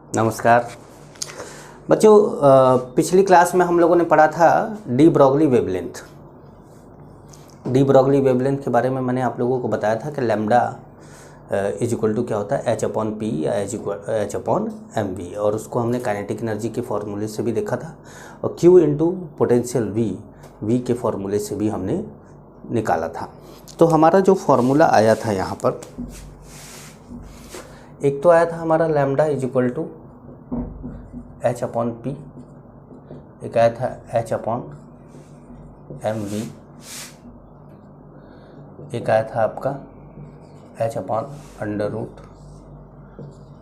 नमस्कार बच्चों। पिछली क्लास में हम लोगों ने पढ़ा था de Broglie wavelength. De Broglie wavelength के बारे में मैंने आप लोगों को बताया था कि लैम्डा इज इक्वल टू क्या होता है, एच अपॉन पी या एच अपॉन एम वी, और उसको हमने काइनेटिक एनर्जी के फॉर्मूले से भी देखा था, और क्यू इंटू पोटेंशियल वी के फॉर्मूले से भी हमने निकाला था। तो हमारा जो फॉर्मूला आया था यहाँ पर, एक तो आया था हमारा lambda is equal to h upon p, एक आया था एच अपॉन एम वी, एक आया था आपका h upon under root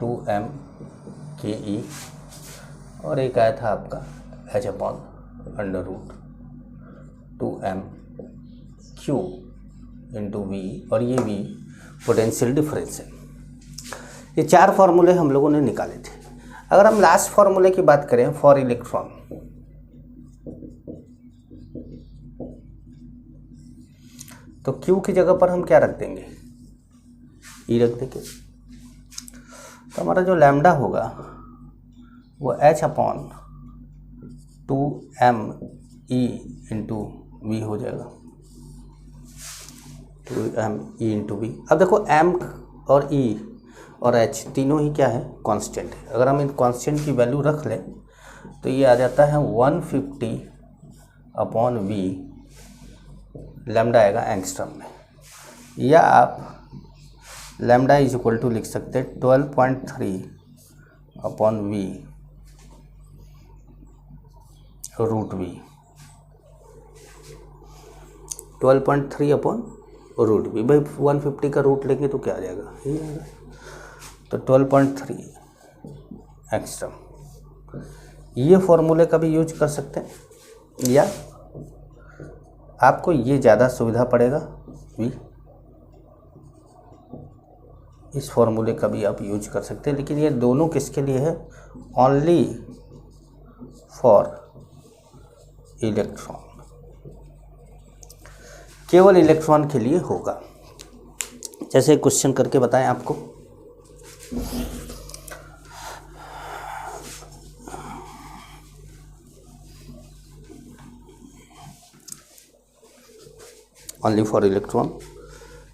2m के ई, और एक आया था आपका h upon under root 2m q into v, और ये वी पोटेंशियल डिफरेंस है। ये चार फार्मूले हम लोगों ने निकाले थे। अगर हम लास्ट फार्मूले की बात करें फॉर इलेक्ट्रॉन, तो Q की जगह पर हम क्या रख देंगे, E रख देंगे। तो हमारा जो लैम्डा होगा वो H upon 2m E into v हो जाएगा, 2m E इंटू वी। अब देखो m और E और h तीनों ही क्या है, कांस्टेंट है। अगर हम इन कांस्टेंट की वैल्यू रख लें तो ये आ जाता है 150 अपॉन वी, लैम्डा आएगा एंगस्ट्रम में, या आप लैम्डा इज इक्वल टू लिख सकते हैं 12.3 upon v root v, 12.3 upon root v. भाई 150 का रूट लेंगे तो क्या आ जाएगा, ये आएगा, तो 12.3 एंगस्ट्रम। ये फॉर्मूले का भी यूज कर सकते हैं, या आपको ये ज़्यादा सुविधा पड़ेगा भी, इस फॉर्मूले का भी आप यूज कर सकते हैं। लेकिन ये दोनों किसके लिए है, ओनली फॉर इलेक्ट्रॉन, केवल इलेक्ट्रॉन के लिए होगा। जैसे क्वेश्चन करके बताएं आपको, ओनली फॉर इलेक्ट्रॉन,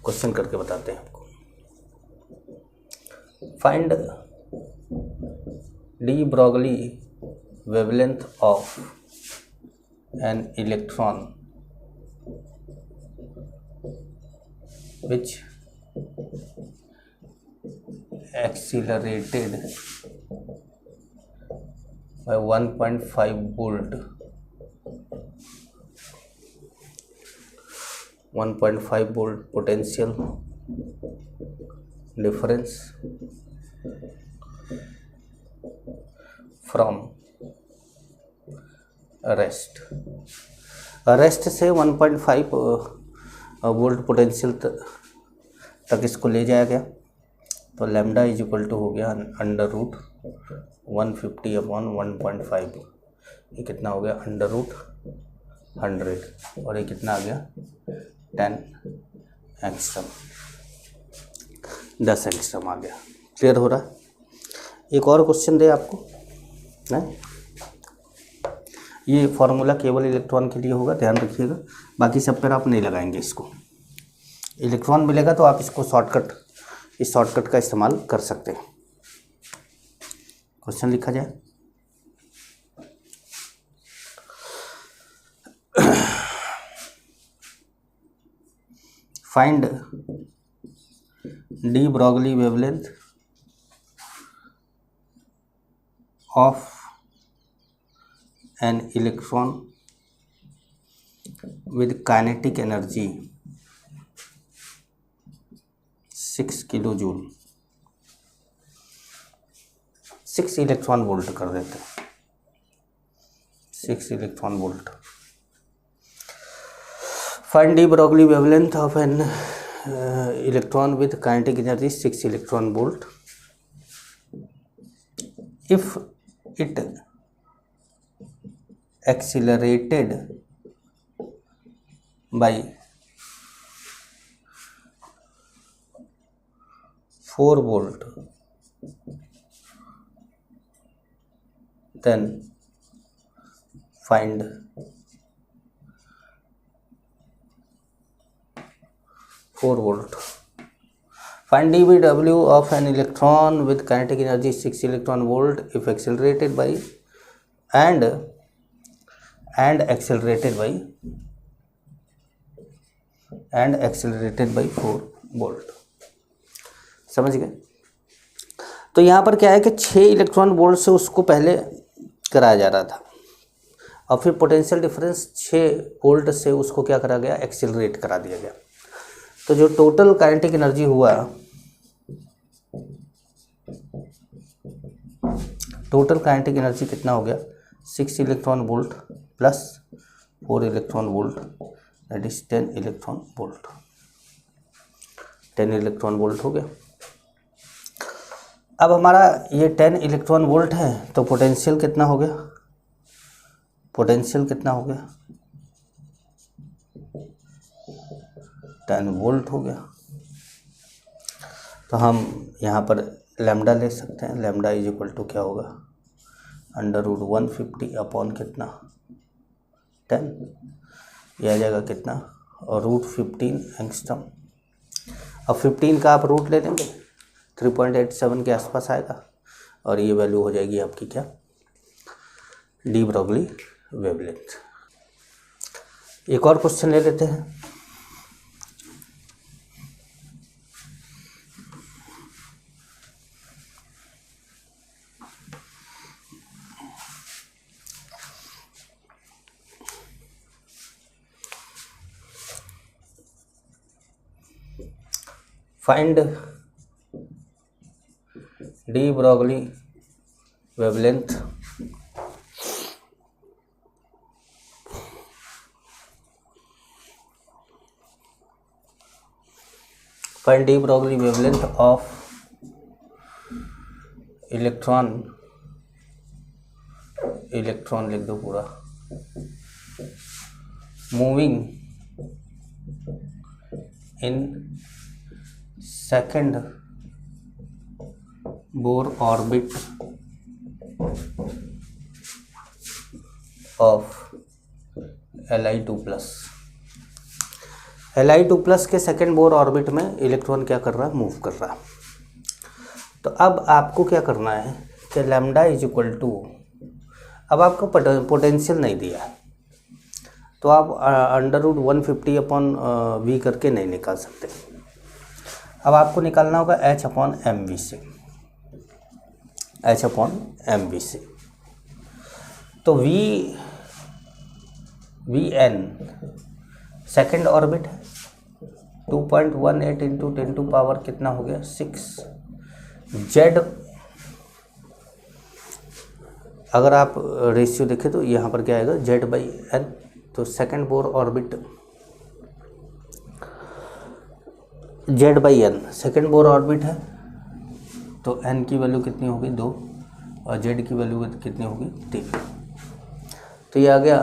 क्वेश्चन करके बताते हैं आपको। Find de Broglie wavelength of an electron which accelerated by 1.5 volt 1.5 volt potential difference from rest से 1.5 वोल्ट पोटेंशियल तक इसको ले जाया गया। तो लैम्डा इज इक्वल टू हो गया अंडर रूट 150 अपॉन 1.5, ये कितना हो गया अंडर रूट 100, और ये कितना आ गया 10 एंगस्ट्रम, 10 एंगस्ट्रम आ गया। क्लियर हो रहा है। एक और क्वेश्चन दे आपको, नहीं ये फॉर्मूला केवल इलेक्ट्रॉन के लिए होगा, ध्यान रखिएगा, बाकी सब पर आप नहीं लगाएंगे इसको। इलेक्ट्रॉन मिलेगा तो आप इसको इस शॉर्टकट का इस्तेमाल कर सकते हैं। क्वेश्चन लिखा जाए, find de Broglie wavelength of an electron with kinetic energy 6 kilo joule, 6 electron volt कर देते हैं, 6 electron volt. Find de Broglie wavelength of an electron with kinetic energy 6 electron volt if it accelerated by 4 volt then find four volt. Find dBW of an electron with kinetic energy 6 electron volt if accelerated by and accelerated by 4 volt. समझ गए. तो यहाँ पर क्या है कि 6 electron volt से उसको पहले कराया जा रहा था और फिर पोटेंशियल डिफरेंस 6 वोल्ट से उसको क्या करा गया, एक्सेलरेट करा दिया गया. तो जो टोटल काइनेटिक एनर्जी हुआ, टोटल काइनेटिक एनर्जी कितना हो गया, 6 electron volt plus 4 electron volt, that is 10 electron volt. 10 electron volt हो गया. अब हमारा ये 10 इलेक्ट्रॉन वोल्ट है तो पोटेंशियल कितना हो गया, पोटेंशियल कितना हो गया, 10 वोल्ट हो गया. तो हम यहाँ पर लैम्डा ले सकते हैं. लैम्डा इज इक्वल टू क्या होगा, √150 अपॉन कितना, 10, यह आ जाएगा कितना, और √15 एंगस्ट्रम. अब 15 का आप रूट ले लेंगे, 3.87 के आसपास आएगा और ये वैल्यू हो जाएगी आपकी क्या, डी ब्रॉगली वेवलेंथ. एक और क्वेश्चन ले लेते हैं. Find de Broglie wavelength find de Broglie wavelength of electron लिख दो पूरा, moving in second Bohr orbit of Li2 plus. Li2 plus के सेकंड बोर ऑर्बिट में इलेक्ट्रॉन क्या कर रहा है, मूव कर रहा है. तो अब आपको क्या करना है कि लैम्डा इज इक्वल टू, अब आपको पोटेंशियल नहीं दिया है तो आप √150 अपॉन वी करके नहीं निकाल सकते. अब आपको निकालना होगा H अपॉन mv से, H अपॉन mv से. तो Vn सेकेंड ऑर्बिट है, 2.18 इंटू 10 टू पावर कितना हो गया, 6. Z अगर आप रेशियो देखें तो यहाँ पर क्या आएगा, Z/n. तो second Bohr orbit Z/n second Bohr orbit है तो n की वैल्यू कितनी होगी, 2, और Z की वैल्यू कितनी होगी, 3. तो ये आ गया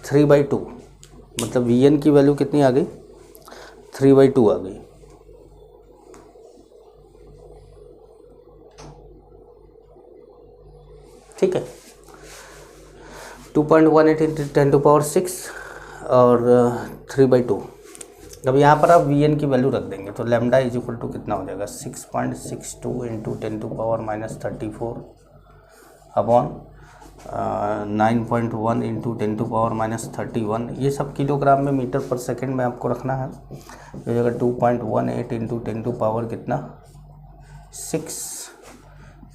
3/2, मतलब Vn की वैल्यू कितनी आ गई, 3/2 आ गई. ठीक है, 2.18 इंटू 10 टू पावर 6 और 3/2. अब यहाँ पर आप Vn की वैल्यू रख देंगे तो लैम्डा इज इक्वल टू कितना हो जाएगा, 6.62 into 10 to power -34 upon 9.1 into 10 to power -31. ये सब किलोग्राम में मीटर पर सेकंड में आपको रखना है. ये जगह 2.18 इंटू 10 टू पावर कितना, 6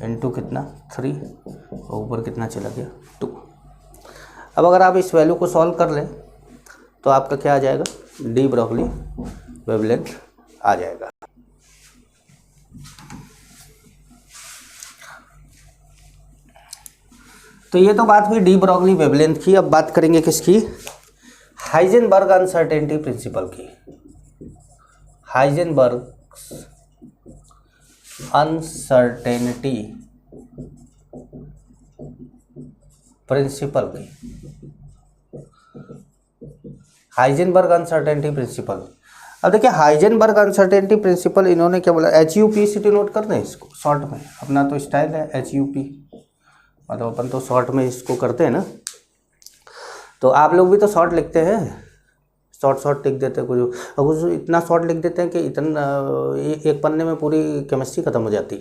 इंटू कितना, 3, और ऊपर कितना चला गया, 2. अब अगर आप इस वैल्यू को सॉल्व कर लें तो आपका क्या आ जाएगा, डी ब्रॉगली वेवलेंथ आ जाएगा. तो ये तो बात हुई डी ब्रॉगली वेवलेंथ की. अब बात करेंगे किसकी, हाइजेनबर्ग अनसर्टेनिटी प्रिंसिपल की. हाइजेनबर्ग अनसर्टेनिटी प्रिंसिपल की. Heisenberg uncertainty principal. अब देखिए हाइजेनबर्ग अनसर्टेनिटी प्रिंसिपल इन्होंने क्या बोला, HUP से डिनोट कर दें इसको शॉर्ट में, अपना तो स्टाइल है HUP, मतलब अपन तो शॉर्ट में इसको करते हैं ना, तो आप लोग भी तो शॉर्ट लिखते हैं, शॉर्ट लिख देते हैं कुछ, और कुछ इतना शॉर्ट लिख देते हैं कि इतना एक पन्ने में पूरी केमिस्ट्री ख़त्म हो जाती।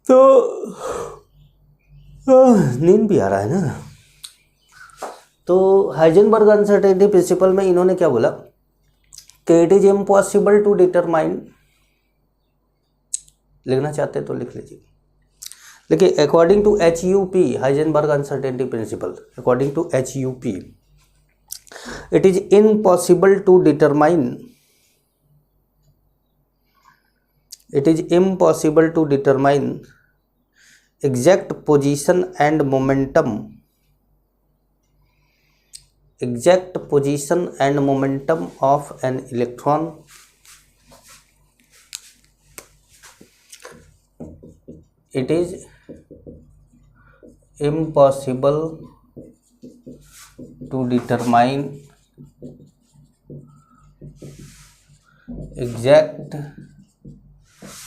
तो नींद भी आ रहा है ना। तो हाइजेनबर्ग अनसर्टेनिटी प्रिंसिपल में इन्होंने क्या बोला कि it is impossible to determine, लिखना चाहते तो लिख लीजिए। देखिए, according to HUP, Heisenberg uncertainty principle, according to HUP, it is impossible to determine, exact position and momentum of an electron it is impossible to determine exact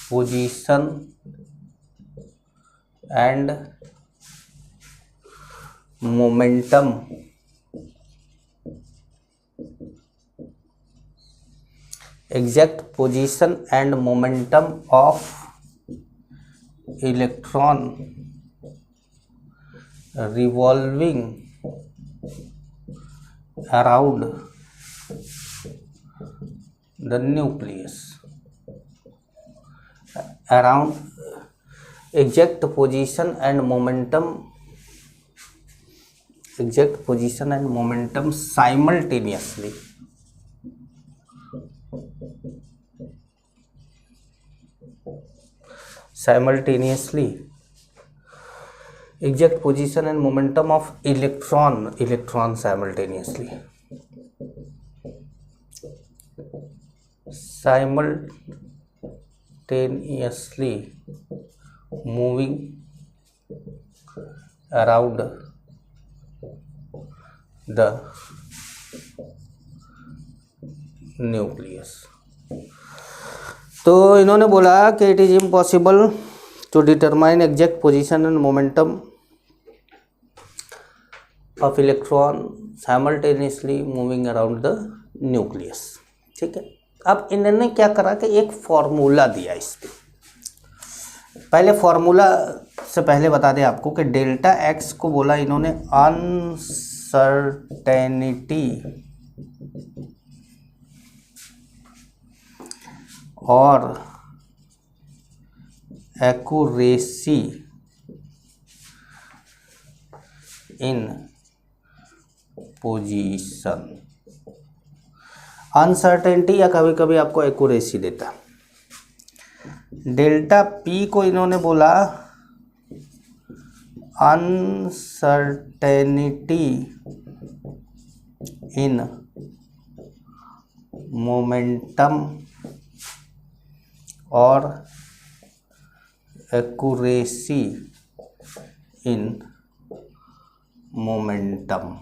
position and momentum of electron revolving around the nucleus, around exact position and momentum simultaneously, exact position and momentum of electron simultaneously moving around the nucleus। तो इन्होंने बोला कि it is impossible to determine exact position and momentum of electron simultaneously moving around the nucleus. ठीक है, अब इन्होंने क्या करा कि एक फॉर्मूला दिया इस पे। पहले फॉर्मूला से पहले बता दें आपको कि डेल्टा एक्स को बोला इन्होंने अनसर्टेनिटी और एक्यूरेसी इन पोजीशन। अनसर्टेनिटी या कभी कभी आपको एक्यूरेसी देता। डेल्टा पी को इन्होंने बोला अनसर्टेनिटी इन मोमेंटम और एक्यूरेसी इन मोमेंटम।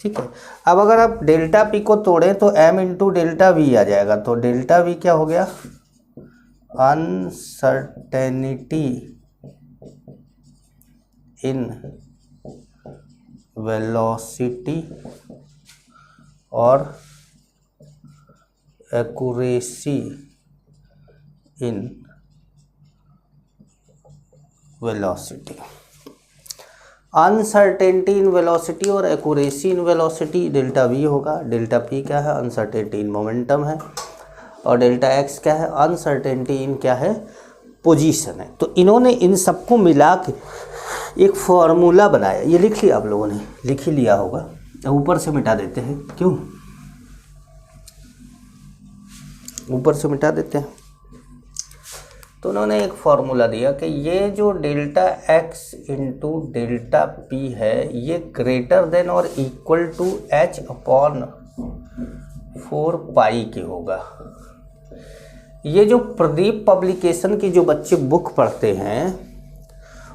ठीक है, अब अगर आप डेल्टा पी को तोड़ें तो m इंटू डेल्टा वी आ जाएगा। तो डेल्टा वी क्या हो गया, अनसर्टेनिटी इन वेलोसिटी और accuracy in velocity. Uncertainty in velocity और accuracy in velocity delta V होगा। डेल्टा पी क्या है, अनसर्टेनिटी इन मोमेंटम है, और डेल्टा एक्स क्या है, अनसर्टेनिटी इन क्या है, पोजीशन है। तो इन्होंने इन सबको मिला के एक फॉर्मूला बनाया। ये लिख लिया आप लोगों ने, लिख ही लिया होगा, ऊपर से मिटा देते हैं। क्यों ऊपर से मिटा देते हैं? तो उन्होंने एक फॉर्मूला दिया कि ये जो delta x into delta P है ये ग्रेटर देन और इक्वल टू h अपॉन 4 पाई के होगा। ये जो प्रदीप पब्लिकेशन की जो बच्चे बुक पढ़ते हैं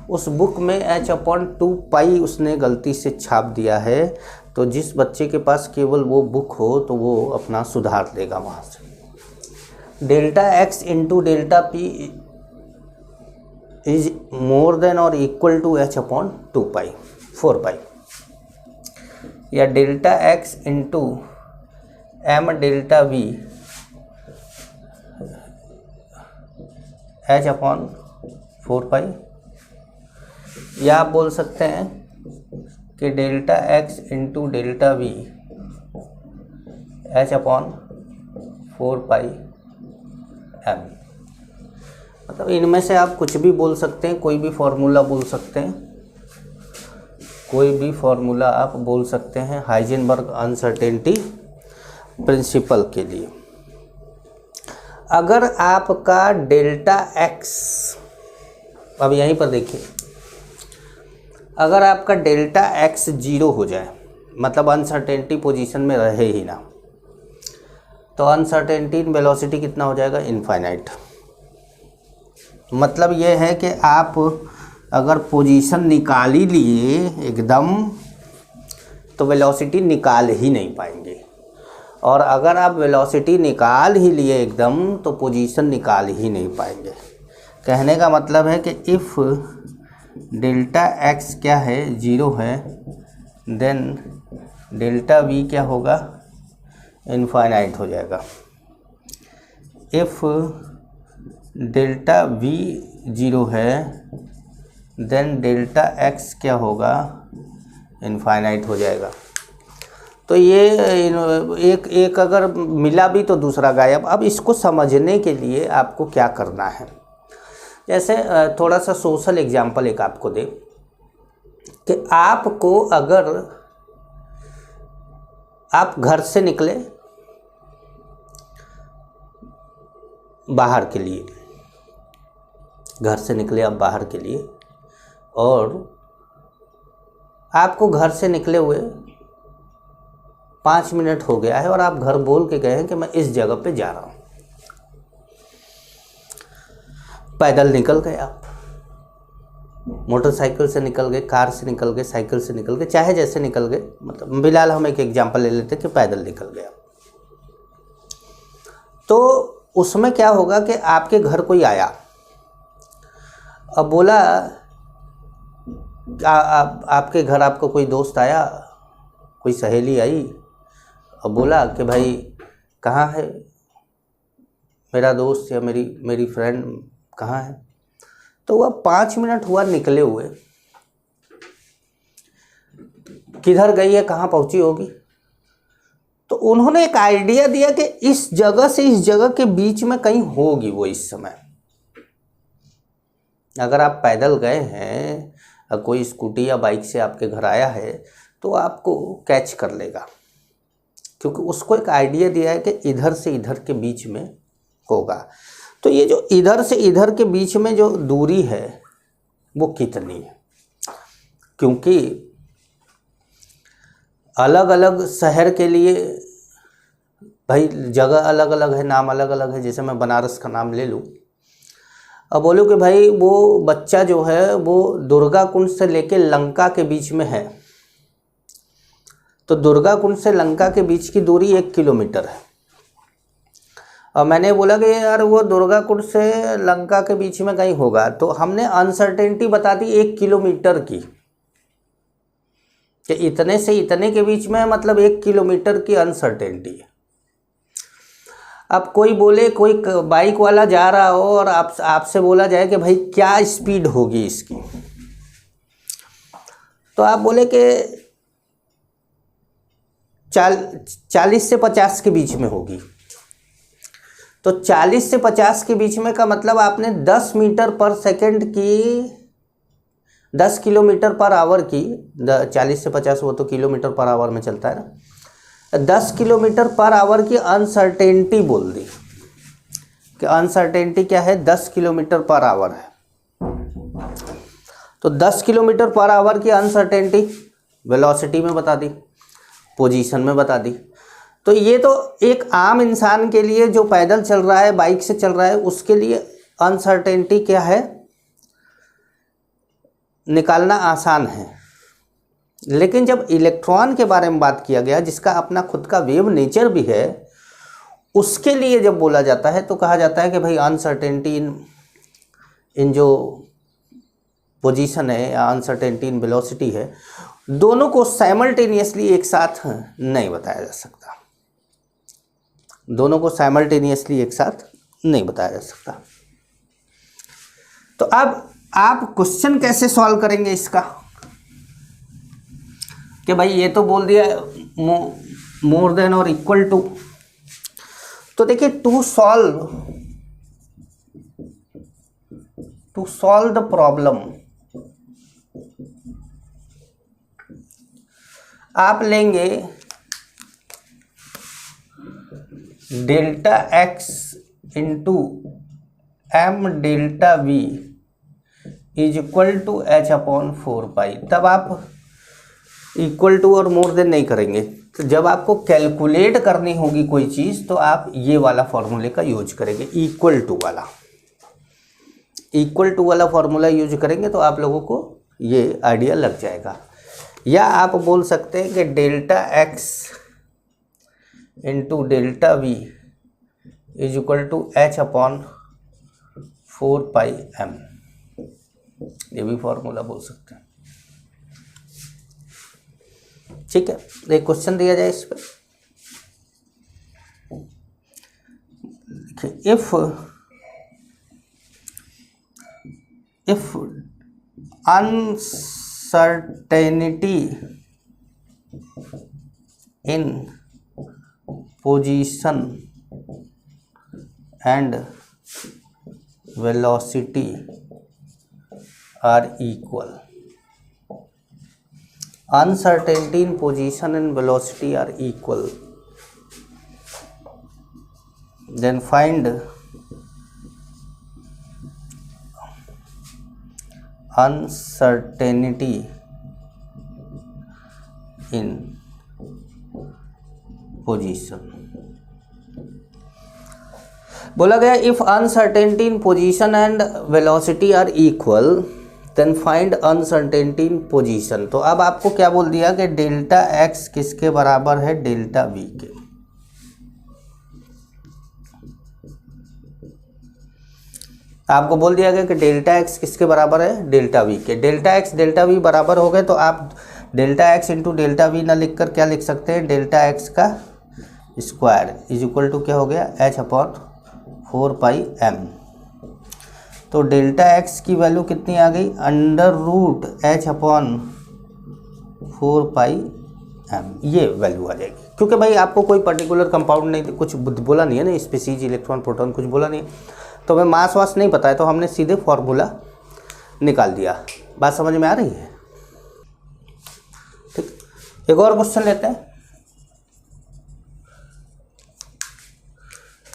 उस बुक में h अपॉन 2 पाई उसने गलती से छाप दिया है। तो जिस बच्चे के पास केवल वो बुक हो तो वो अपना सुधार देगा वहाँ से। Delta x into delta P is more than और इक्वल टू h अपॉन 2 पाई 4 पाई, या delta x into m delta v h upon 4 पाई, या आप बोल सकते हैं कि delta x into delta v h upon 4 pi m। मतलब इनमें से आप कुछ भी बोल सकते हैं, कोई भी फॉर्मूला बोल सकते हैं, कोई भी फॉर्मूला आप बोल सकते हैं हाइजेनबर्ग अनसर्टेनिटी प्रिंसिपल के लिए। अगर आपका डेल्टा x, अब यहीं पर देखिए, अगर आपका डेल्टा x 0 हो जाए, मतलब अनसर्टेनिटी पोजीशन में रहे ही ना, तो अनसर्टेनिटी इन वेलोसिटी कितना हो जाएगा, इनफाइनाइट। मतलब ये है कि आप अगर पोजीशन निकाल ही लिए एकदम, तो वेलोसिटी निकाल ही नहीं पाएंगे, और अगर आप वेलोसिटी निकाल ही लिए एकदम, तो पोजीशन निकाल ही नहीं पाएंगे। कहने का मतलब है कि इफ़ डेल्टा x क्या है, 0 है, देन डेल्टा v क्या होगा, इनफाइनाइट हो जाएगा। इफ़ डेल्टा v 0 है, देन डेल्टा x क्या होगा, इनफाइनाइट हो जाएगा। तो ये एक अगर मिला भी तो दूसरा गायब। अब इसको समझने के लिए आपको क्या करना है, जैसे थोड़ा सा सोशल एग्जांपल एक आपको दे कि आपको अगर आप घर से निकले बाहर के लिए, घर से निकले आप बाहर के लिए, और आपको घर से निकले हुए 5 मिनट हो गया है, और आप घर बोल के गए हैं कि मैं इस जगह पे जा रहा हूँ। पैदल निकल गए आप, मोटरसाइकिल से निकल गए, कार से निकल गए, साइकिल से निकल गए, चाहे जैसे निकल गए, मतलब फिलहाल हम एक एग्जांपल ले लेते हैं कि पैदल निकल गया। तो उसमें क्या होगा कि आपके घर कोई आया, अब बोला आपके घर आपको कोई दोस्त आया, कोई सहेली आई, अब बोला कि भाई कहाँ है मेरा दोस्त या मेरी फ्रेंड कहाँ है। तो वह 5 मिनट हुआ निकले हुए, किधर गई है, कहाँ पहुंची होगी। तो उन्होंने एक आइडिया दिया कि इस जगह से इस जगह के बीच में कहीं होगी वो इस समय। अगर आप पैदल गए हैं, कोई स्कूटी या बाइक से आपके घर आया है, तो आपको कैच कर लेगा, क्योंकि उसको एक आइडिया दिया है कि इधर से इधर के बीच में होगा। तो ये जो इधर से इधर के बीच में जो दूरी है वो कितनी है, क्योंकि अलग अलग शहर के लिए भाई जगह अलग अलग है, नाम अलग अलग है। जैसे मैं बनारस का नाम ले लूँ, अब बोलो कि भाई वो बच्चा जो है वो दुर्गा कुंड से लेके लंका के बीच में है, तो दुर्गा कुंड से लंका के बीच की दूरी 1 किलोमीटर है। और मैंने बोला कि यार वो दुर्गा कुंड से लंका के बीच में कहीं होगा, तो हमने अनसर्टेनिटी बता दी 1 किलोमीटर की, कि इतने से इतने के बीच में, मतलब 1 किलोमीटर की अनसर्टेनिटी है। अब कोई बोले, कोई बाइक वाला जा रहा हो और आपसे बोला जाए कि भाई क्या स्पीड होगी इसकी, तो आप बोले कि 40 से 50 के बीच में होगी। तो 40 से 50 के बीच में का मतलब आपने 10 मीटर पर सेकंड की, 10 किलोमीटर पर आवर की, 40 से 50 वो तो किलोमीटर पर आवर में चलता है ना, 10 किलोमीटर पर आवर की अनसर्टेनिटी बोल दी कि अनसर्टेनिटी क्या है, 10 किलोमीटर पर आवर है। तो 10 किलोमीटर पर आवर की अनसर्टेनिटी वेलोसिटी में बता दी, पोजीशन में बता दी। तो ये तो एक आम इंसान के लिए जो पैदल चल रहा है, बाइक से चल रहा है, उसके लिए अनसर्टेनिटी क्या है, निकालना आसान है। लेकिन जब इलेक्ट्रॉन के बारे में बात किया गया, जिसका अपना खुद का वेव नेचर भी है, उसके लिए जब बोला जाता है तो कहा जाता है कि भाई अनसर्टेनिटी इन जो पोजीशन है या अनसर्टेनिटी इन वेलोसिटी है, दोनों को साइमल्टेनियसली एक साथ नहीं बताया जा सकता। दोनों को साइमल्टेनियसली एक साथ नहीं बताया जा सकता। तो अब आप क्वेश्चन कैसे सॉल्व करेंगे इसका, कि भाई ये तो बोल दिया मोर देन और इक्वल टू। तो देखिए टू सॉल्व द प्रॉब्लम आप लेंगे delta x into m delta v is equal to h upon 4 pi. तब आप इक्वल टू और मोर देन नहीं करेंगे। तो जब आपको कैलकुलेट करनी होगी कोई चीज़ तो आप ये वाला फॉर्मूले का यूज करेंगे, इक्वल टू वाला फॉर्मूला यूज करेंगे तो आप लोगों को ये आइडिया लग जाएगा। या आप बोल सकते हैं कि delta x into delta v is equal to h upon 4 pi m, ये भी फॉर्मूला बोल सकते हैं। ठीक है, एक क्वेश्चन दिया जाए इस पर। If uncertainty in position and velocity are equal, uncertainty in position and velocity are equal, then find uncertainty in position। बोला गया if uncertainty in position and velocity are equal then find uncertainty in position. तो अब आपको क्या बोल दिया कि delta x किसके बराबर है, डेल्टा वी के। आपको बोल दिया गया कि डेल्टा एक्स किसके बराबर है, डेल्टा वी के। डेल्टा एक्स डेल्टा वी बराबर हो गए तो आप delta x into delta we ना लिखकर क्या लिख सकते हैं, डेल्टा एक्स का स्क्वायर इज इक्वल टू क्या हो गया, एच अपॉन 4 पाई m। तो डेल्टा एक्स की वैल्यू कितनी आ गई, under root H upon 4 pi m, ये वैल्यू आ जाएगी। क्योंकि भाई आपको कोई पर्टिकुलर कंपाउंड नहीं, कुछ बोला नहीं है ना, स्पीसीज इलेक्ट्रॉन प्रोटॉन कुछ बोला नहीं, तो हमें मास वास नहीं पता है, तो हमने सीधे फॉर्मूला निकाल दिया। बात समझ में आ रही है? ठीक, एक और क्वेश्चन लेते हैं।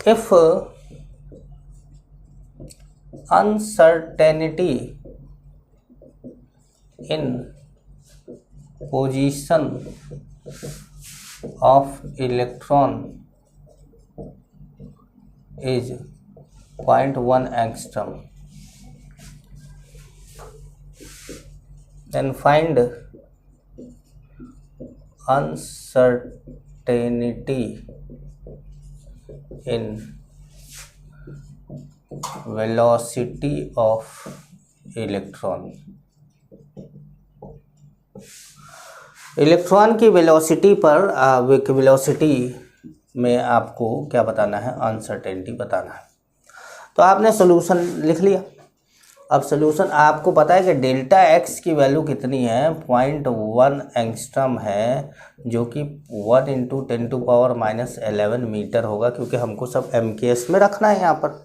If uncertainty in position of electron is 0.1 angstrom, then find uncertainty in velocity of electron। Electron की वेलोसिटी पर वेलोसिटी में आपको क्या बताना है, अनसर्टेनिटी बताना है। तो आपने सोल्यूशन लिख लिया। अब सोल्यूशन आपको पता है कि डेल्टा एक्स की वैल्यू कितनी है, 0.1 एंगस्ट्रम है, जो कि 1 × 10⁻11 मीटर होगा, क्योंकि हमको सब MKS में रखना है यहाँ पर।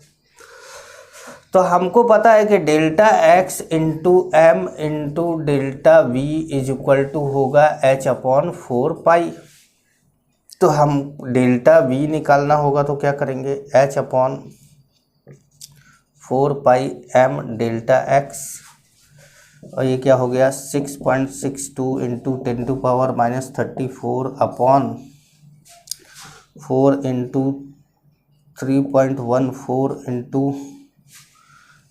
तो हमको पता है कि delta x into m into delta v is equal to होगा एच अपॉन 4 पाई। तो हम डेल्टा वी निकालना होगा तो क्या करेंगे, h upon 4 pi m delta x, और ये क्या हो गया 6.62 into 10⁻34 upon 4 into 3.14 into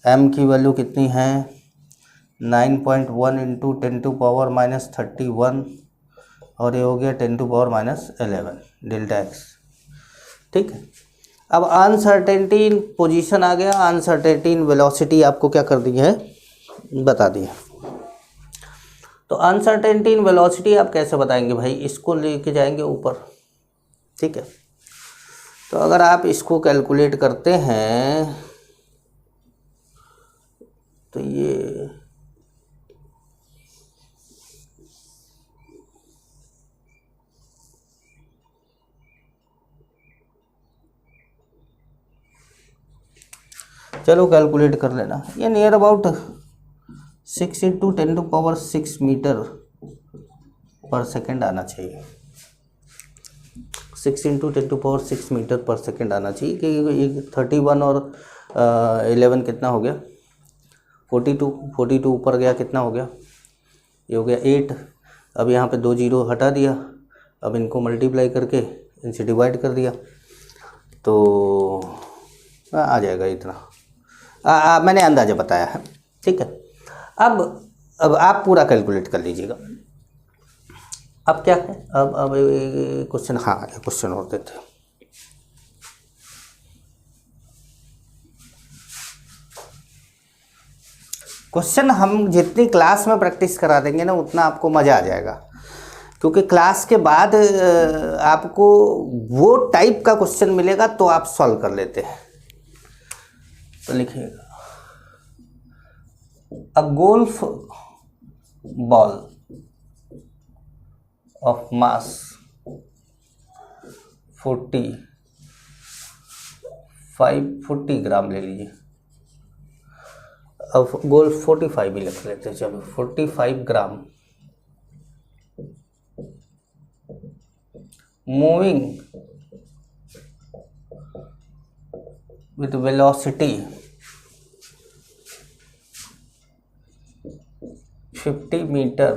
m की वैल्यू कितनी है 9.1 इंटू 10⁻31, और ये हो गया 10⁻11 डेल्टा एक्स। ठीक है, अब अनसर्टेनिटी इन पोजीशन आ गया, अनसर्टेनिटी इन वेलोसिटी आपको क्या कर दी है, बता दिए। तो अनसर्टेनिटी इन वेलोसिटी आप कैसे बताएंगे भाई, इसको लेके जाएंगे ऊपर, ठीक है। तो अगर आप इसको कैलकुलेट करते हैं तो ये चलो कैलकुलेट कर लेना, ये नियर अबाउट 6 × 10⁶ मीटर पर सेकेंड आना चाहिए। 6 × 10⁶ मीटर पर सेकेंड आना चाहिए कि 31 और 11 कितना हो गया, 42 ऊपर गया, कितना हो गया, ये हो गया 8। अब यहाँ पे 2 जीरो हटा दिया, अब इनको मल्टीप्लाई करके इनसे डिवाइड कर दिया तो आ जाएगा इतना। मैंने अंदाज़ा बताया है, ठीक है। अब आप पूरा कैलकुलेट कर लीजिएगा। अब क्या है, अब क्वेश्चन, हाँ एक क्वेश्चन और देते हैं। क्वेश्चन हम जितनी क्लास में प्रैक्टिस करा देंगे ना उतना आपको मज़ा आ जाएगा, क्योंकि क्लास के बाद आपको वो टाइप का क्वेश्चन मिलेगा तो आप सॉल्व कर लेते हैं। तो लिखिएगा, अ गोल्फ बॉल ऑफ मास 40 ग्राम ले लीजिए। अब गोल्फ 45 भी लिख लेते हैं, चलो 45 ग्राम मूविंग विथ वेलोसिटी 50 मीटर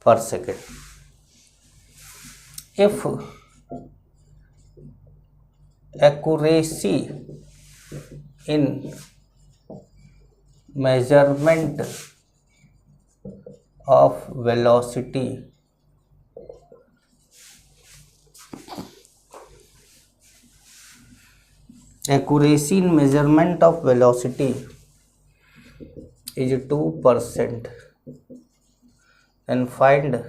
पर second. If accuracy in measurement of velocity is 2%, then find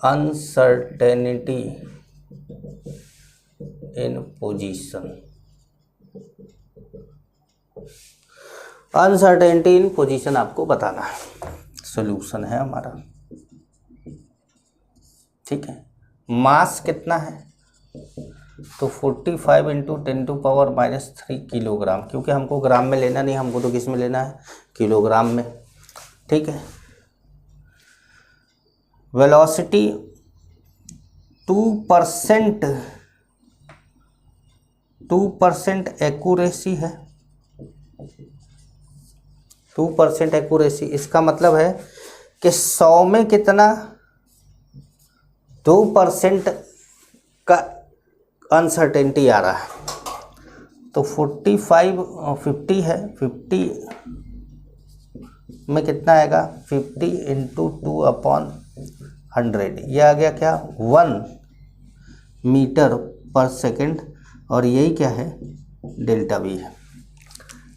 uncertainty in position। Uncertainty in position आपको बताना है, सॉल्यूशन है हमारा, ठीक है। मास कितना है, तो 45 × 10⁻³ किलोग्राम, क्योंकि हमको ग्राम में लेना नहीं, हमको तो किस में लेना है, किलोग्राम में, ठीक है। वेलोसिटी 2% एक्यूरेसी है, 2% एक्यूरेसी, इसका मतलब है कि 100 में कितना, 2% का अनसर्टेनिटी आ रहा है। तो 45 और 50 है, 50 में कितना आएगा, 50 × 2/100, ये आ गया क्या, 1 मीटर पर सेकेंड, और यही क्या है, डेल्टा वी है।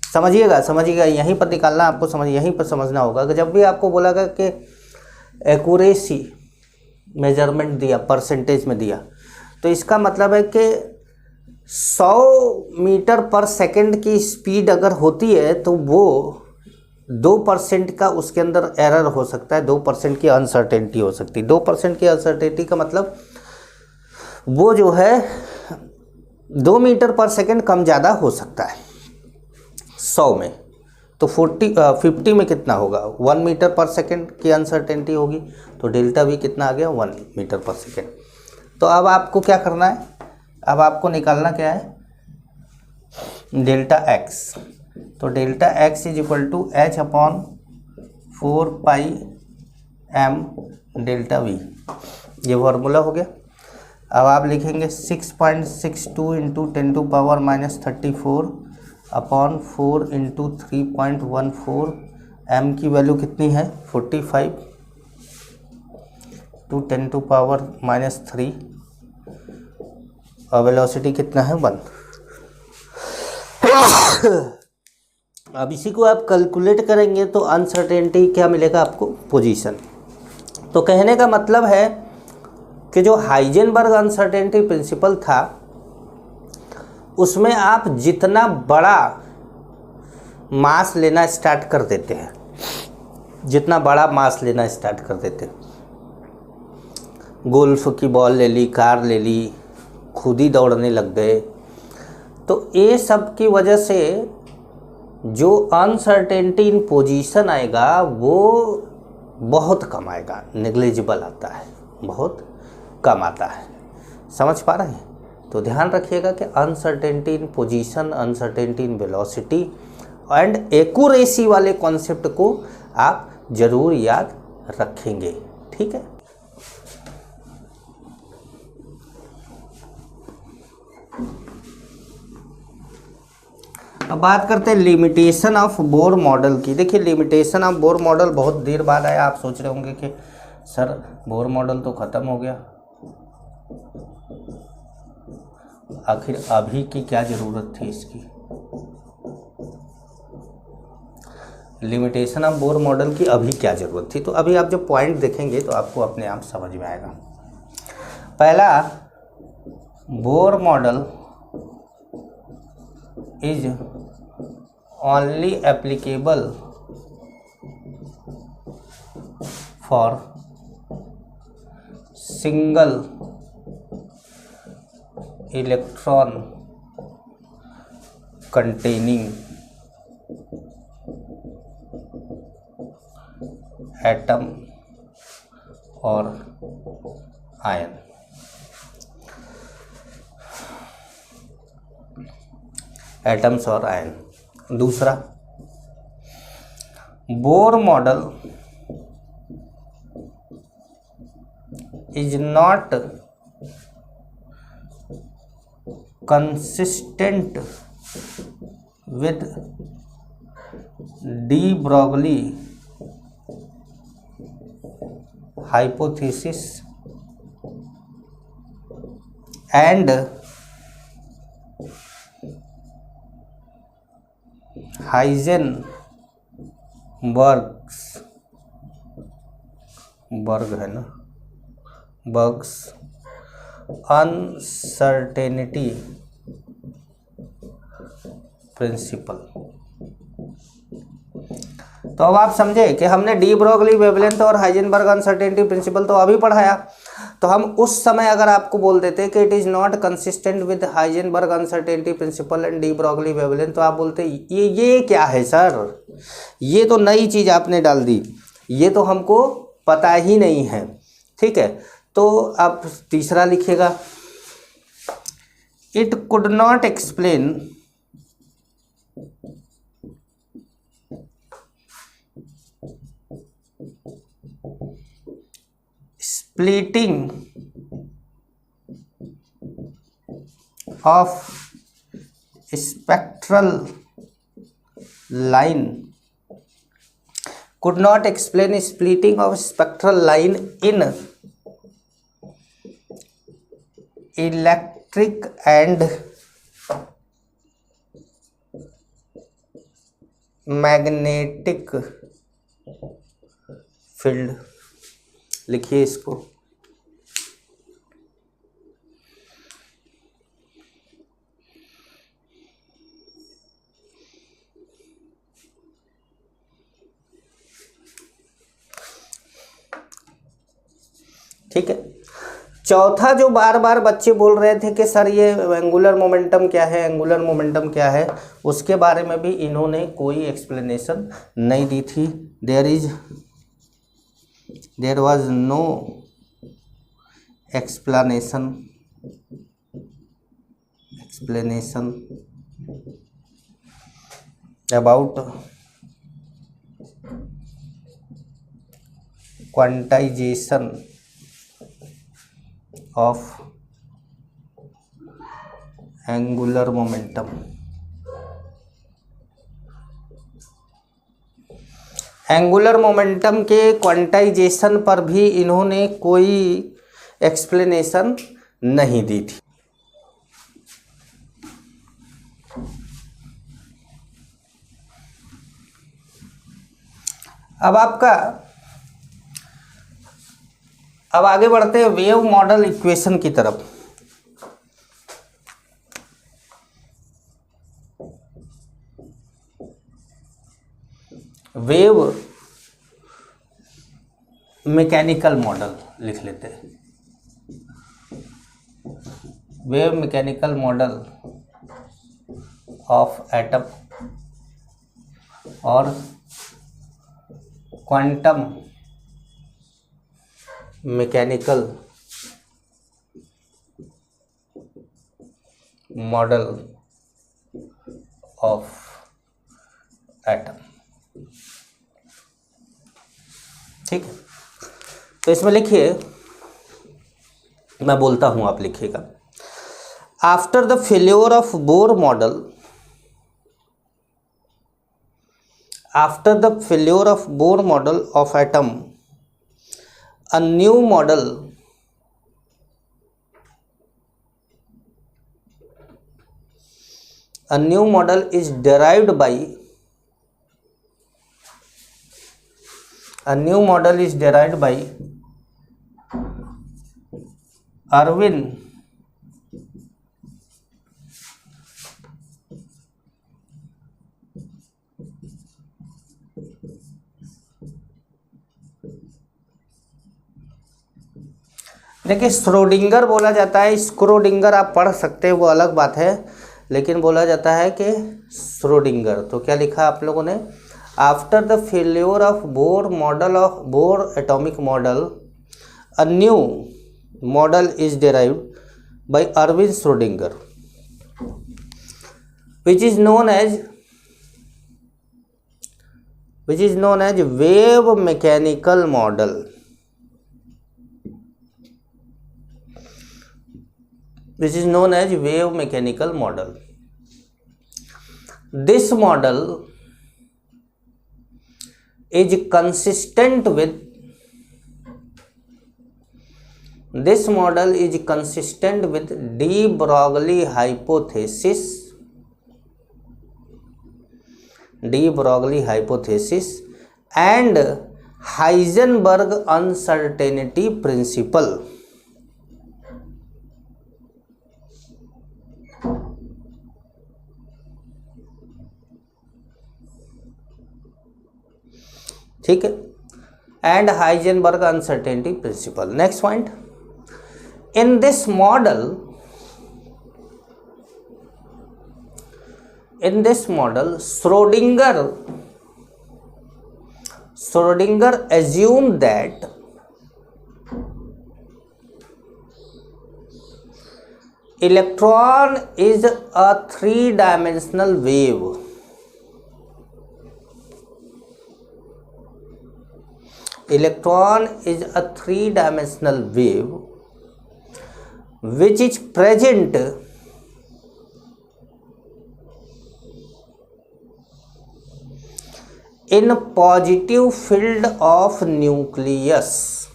समझिएगा, यहीं पर निकालना आपको, यहीं पर समझना होगा कि जब भी आपको बोला गया कि एक्यूरेसी मेजरमेंट दिया, परसेंटेज में दिया, तो इसका मतलब है कि 100 मीटर पर सेकेंड की स्पीड अगर होती है तो वो 2% का उसके अंदर एरर हो सकता है, 2% की अनसर्टेनिटी हो सकती है। 2% की अनसर्टेनिटी का मतलब वो जो है 2 मीटर पर सेकेंड कम ज़्यादा हो सकता है 100 में। तो 50 में कितना होगा, 1 मीटर पर सेकेंड की अनसर्टेनिटी होगी, तो डेल्टा भी कितना आ गया, 1 मीटर पर सेकेंड। तो अब आपको क्या करना है, अब आपको निकालना क्या है, डेल्टा एक्स। तो delta x is equal to h/4πm delta v, ये फार्मूला हो गया। अब आप लिखेंगे 6.62 × 10⁻34 अपॉन 4 × 3.14, m की वैल्यू कितनी है, 45 × 10⁻³ और वेलोसिटी कितना है, 1। अब इसी को आप कैलकुलेट करेंगे तो अनसर्टेनिटी क्या मिलेगा आपको, पोजीशन। तो कहने का मतलब है कि जो हाइजेनबर्ग अनसर्टेनिटी प्रिंसिपल था उसमें आप जितना बड़ा मास लेना स्टार्ट कर देते हैं, जितना बड़ा मास लेना स्टार्ट कर देते हैं, गोल्फ की बॉल ले ली, कार ले ली, खुद ही दौड़ने लग गए, तो ये सब की वजह से जो अनसर्टेनिटी इन पोजीशन आएगा वो बहुत कम आएगा, नेग्लिजिबल आता है, बहुत कम आता है। समझ पा रहे हैं? तो ध्यान रखिएगा कि uncertainty in position, uncertainty in velocity and accuracy वाले कॉन्सेप्ट को आप जरूर याद रखेंगे। ठीक है। अब बात करते हैं लिमिटेशन ऑफ बोर मॉडल की। देखिए लिमिटेशन ऑफ बोर मॉडल बहुत देर बाद आया। आप सोच रहे होंगे कि सर बोर मॉडल तो ख़त्म हो गया, आखिर अभी की क्या ज़रूरत थी इसकी। लिमिटेशन ऑफ बोर मॉडल की अभी क्या ज़रूरत थी, तो अभी आप जब पॉइंट देखेंगे तो आपको अपने आप समझ में आएगा। पहला, Bohr model is only applicable for single electron containing atom or ion। Atoms और आयन। दूसरा, Bohr model is not consistent with de Broglie hypothesis and Berg's uncertainty principle. तो अब आप समझे कि हमने डी ब्रॉगली वेवलेंथ और हाइजेनबर्ग अनसर्टेनिटी प्रिंसिपल तो अभी पढ़ाया। तो हम उस समय अगर आपको बोल देते कि it is not consistent with Heisenberg uncertainty principal and de Broglie wavelength, तो आप बोलते ये क्या है सर, ये तो नई चीज़ आपने डाल दी, ये तो हमको पता ही नहीं है। ठीक है, तो आप तीसरा लिखिएगा, it could not explain splitting of spectral line, could not explain splitting of spectral line in electric and magnetic field। लिखिए इसको। ठीक है। चौथा जो बार बार बच्चे बोल रहे थे कि सर ये एंगुलर मोमेंटम क्या है, एंगुलर मोमेंटम क्या है, उसके बारे में भी इन्होंने कोई एक्सप्लेनेशन नहीं दी थी। There was no explanation about quantization of angular momentum। Angular momentum के क्वांटाइजेशन पर भी इन्होंने कोई एक्सप्लेनेशन नहीं दी थी। अब आगे बढ़ते हैं वेव मॉडल इक्वेशन की तरफ। वेव मैकेनिकल मॉडल लिख लेते हैं। Wave mechanical model of atom और quantum mechanical model of atom. ठीक है, तो इसमें लिखिए, मैं बोलता हूं आप लिखिएगा। After the failure of Bohr model, after the failure of Bohr model of atom, a new model is derived by Irwin देखिए, श्रोडिंगर बोला जाता है, स्क्रोडिंगर आप पढ़ सकते हैं, वो अलग बात है, लेकिन बोला जाता है कि श्रोडिंगर। तो क्या लिखा आप लोगों ने? After the failure of Bohr atomic model, a new model is derived by Erwin Schrodinger, which is known as wave mechanical model. Which is known as wave mechanical model. This model is consistent with de Broglie hypothesis and Heisenberg uncertainty principle. ठीक है, and Heisenberg uncertainty principal. Next point, in this model Schrodinger assumed that electron is a three-dimensional wave. Electron is a three-dimensional wave which is present in positive field of nucleus.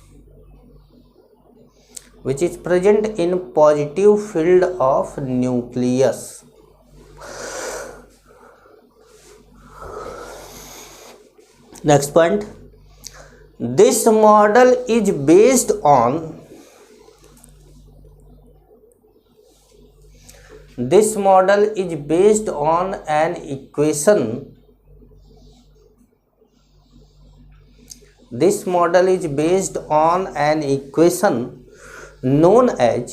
Which is present in positive field of nucleus. Next point. This model is based on an equation. This model is based on an equation known as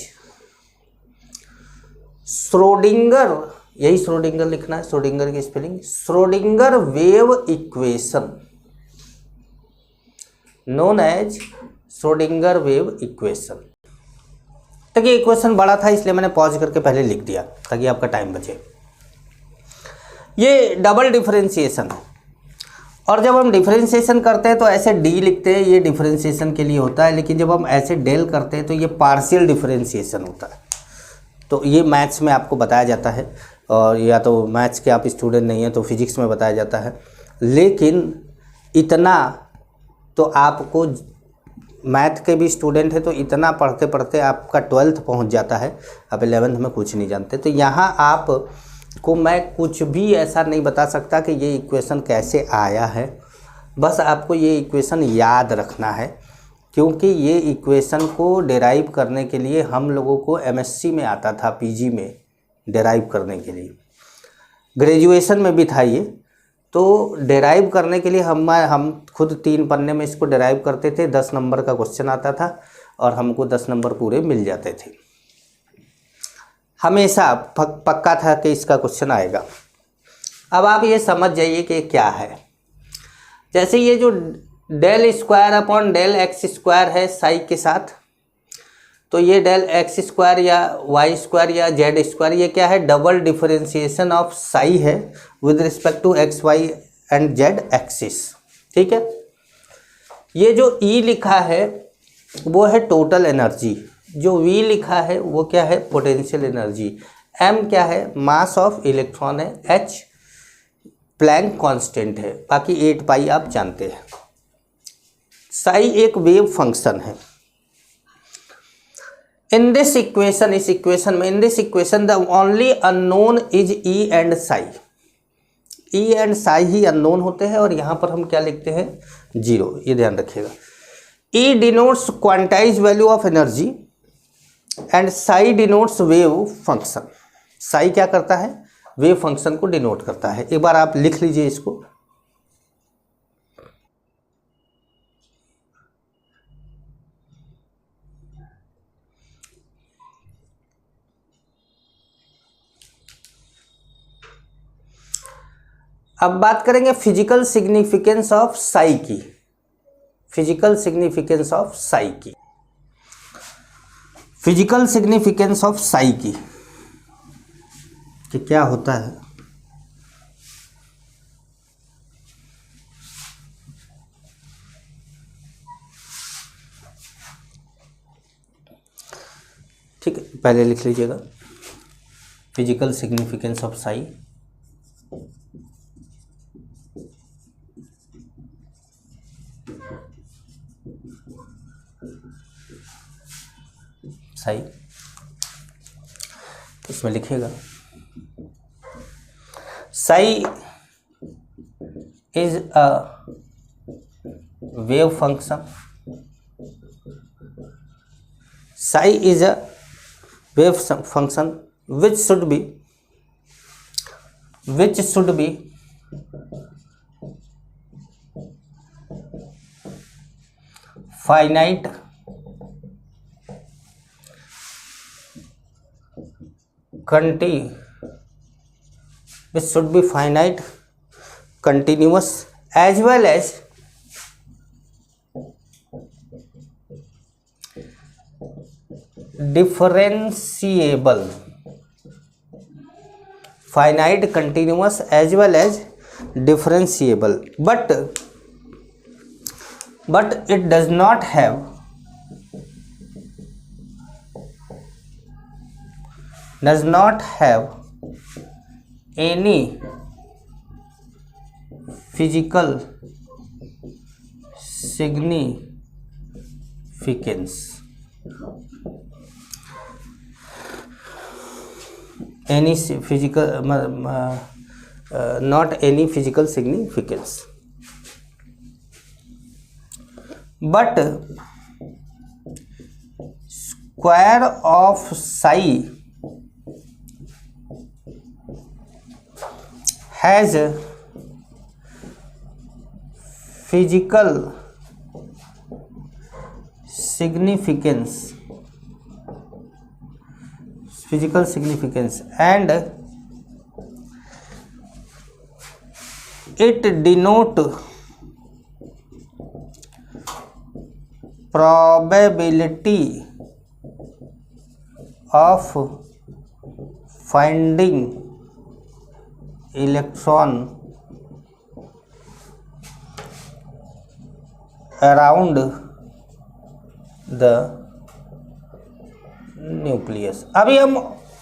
Schrodinger, यही Schrodinger लिखना है, Schrodinger की spelling Schrodinger wave equation, known as Schrodinger wave equation. तक ये equation बड़ा था इसलिए मैंने पॉज करके पहले लिख दिया ताकि आपका टाइम बचे। ये डबल डिफरेंशिएशन है, और जब हम डिफरेंशिएशन करते हैं तो ऐसे डी लिखते हैं, ये डिफरेंशिएशन के लिए होता है, लेकिन जब हम ऐसे डेल करते हैं तो ये पार्शियल डिफरेंशिएशन होता है। तो ये मैथ्स में आपको बताया जाता है, और या तो मैथ्स के आप स्टूडेंट नहीं हैं तो फिजिक्स में बताया जाता है, लेकिन इतना तो आपको, मैथ के भी स्टूडेंट है तो इतना पढ़ते पढ़ते आपका 12th पहुंच जाता है, आप 11th में कुछ नहीं जानते। तो यहाँ आपको मैं कुछ भी ऐसा नहीं बता सकता कि ये इक्वेशन कैसे आया है, बस आपको ये इक्वेशन याद रखना है, क्योंकि ये इक्वेशन को डेराइव करने के लिए हम लोगों को एमएससी में आता था, पीजी में डेराइव करने के लिए, ग्रेजुएशन में भी था ये। तो डेराइव करने के लिए हम खुद 3 पन्ने में इसको डेराइव करते थे, 10 नंबर का क्वेश्चन आता था और हमको 10 नंबर पूरे मिल जाते थे। हमेशा पक्का था कि इसका क्वेश्चन आएगा। अब आप ये समझ जाइए कि क्या है। जैसे ये जो del square upon del x square है साई के साथ, तो ये डेल एक्स स्क्वायर या वाई स्क्वायर या जेड स्क्वायर, ये क्या है, डबल डिफरेंशिएशन ऑफ साई है with respect to x y and z axis. ठीक है। ये जो ई लिखा है वो है टोटल एनर्जी, जो वी लिखा है वो क्या है, पोटेंशियल एनर्जी, एम क्या है, मास ऑफ इलेक्ट्रॉन है, एच प्लैंक कांस्टेंट है, बाकी 8 पाई आप जानते हैं। साई एक वेव फंक्शन है। इन दिस इक्वेशन, इस इक्वेशन में, in this equation the only unknown is E and Sai. E and Sai he unknown होते हैं और यहाँ पर हम क्या लिखते हैं, 0, ये ध्यान रखिएगा। E denotes quantised value of energy and psi denotes wave function. Psi क्या करता है, वेव फंक्शन को डिनोट करता है। एक बार आप लिख लीजिए इसको। अब बात करेंगे फिजिकल सिग्निफिकेंस ऑफ साई की। फिजिकल सिग्निफिकेंस ऑफ साई की, फिजिकल सिग्निफिकेंस ऑफ साई की कि क्या होता है। ठीक है, पहले लिख लीजिएगा physical significance of Sai. Sai इसमें लिखिएगा, Sai is a wave function. Sai is a wave function which should be finite continuous as well as differentiable, finite, continuous as well as differentiable, but it does not have any physical significance, any physical not any physical significance, but square of psi has physical significance and it denote probability of finding electron around the nucleus. अभी हम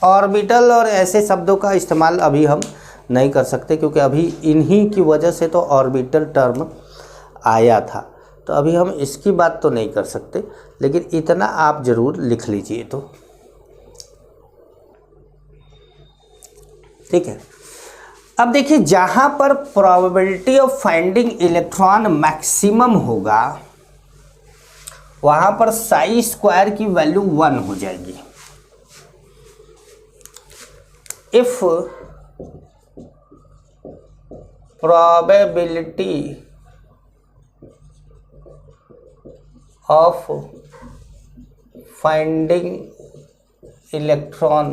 orbital और ऐसे शब्दों का इस्तेमाल अभी हम नहीं कर सकते, क्योंकि अभी इन्हीं की वजह से तो ऑर्बिटल टर्म आया था, तो अभी हम इसकी बात तो नहीं कर सकते, लेकिन इतना आप ज़रूर लिख लीजिए तो ठीक है। अब देखिए जहां पर probability of finding electron maximum होगा वहां पर साई स्क्वायर की वैल्यू 1 हो जाएगी। If probability of finding electron